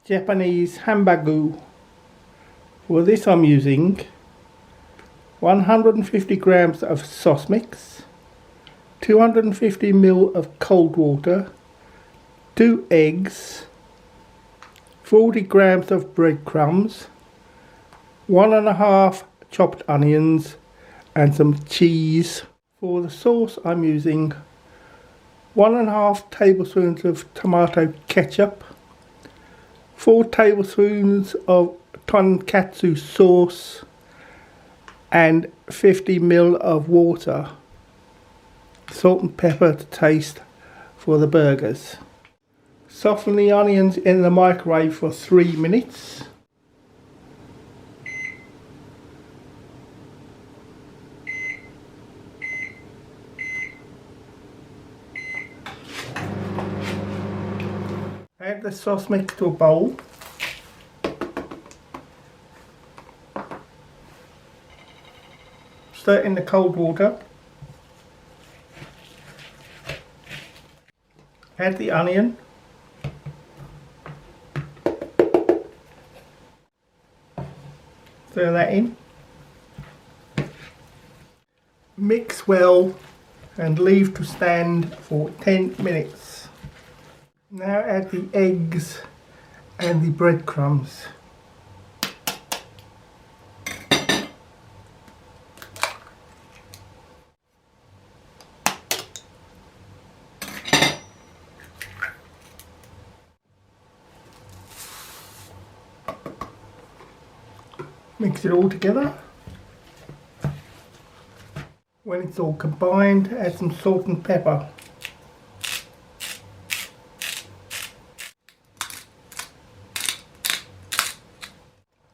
Japanese Hambagu. For this I'm using 150 grams of sauce mix, 250 ml of cold water, 2 eggs, 40 grams of breadcrumbs, 1.5 chopped onions and some cheese. For the sauce I'm using 1.5 tablespoons of tomato ketchup, 4 tablespoons of tonkatsu sauce and 50 ml of water. Salt and pepper to taste for the burgers. Soften the onions in the microwave for 3 minutes. Add the sauce mix to a bowl. Stir in the cold water. Add the onion. Stir that in. Mix well and leave to stand for 10 minutes. Now add the eggs and the breadcrumbs. Mix it all together. When it's all combined, add some salt and pepper.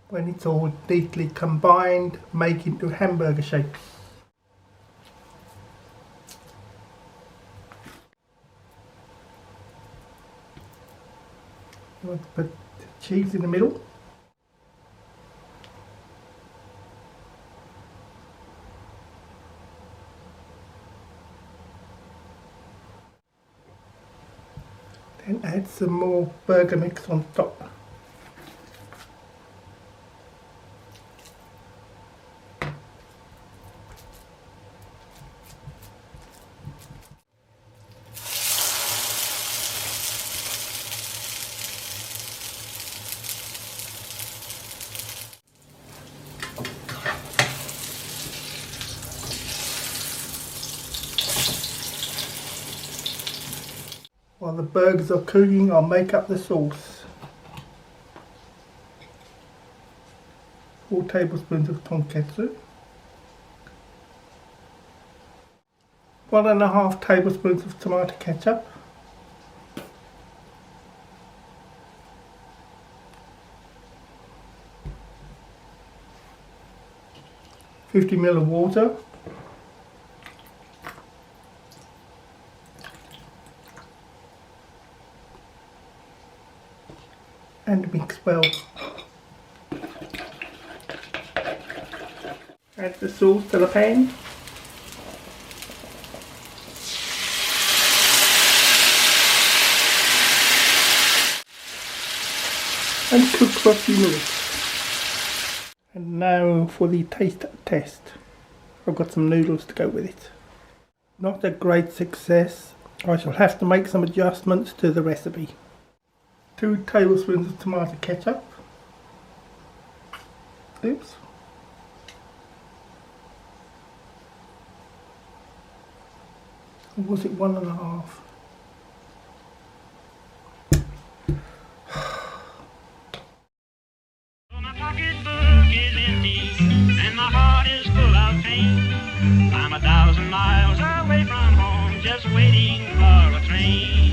When it's all neatly combined, make into hamburger shapes. You want to put the cheese in the middle. Then add some more burger mix on top. While the burgers are cooking, I'll make up the sauce. 4 tablespoons of tonkatsu, 1.5 tablespoons of tomato ketchup, 50 ml of water, and mix well. Add the sauce to the pan. And cook for a few minutes. And now for the taste test. I've got some noodles to go with it. Not a great success. I shall have to make some adjustments to the recipe. 2 tablespoons of tomato ketchup. Oops. Or was it 1.5? My pocketbook is empty and my heart is full of pain. I'm 1,000 miles away from home, just waiting for a train.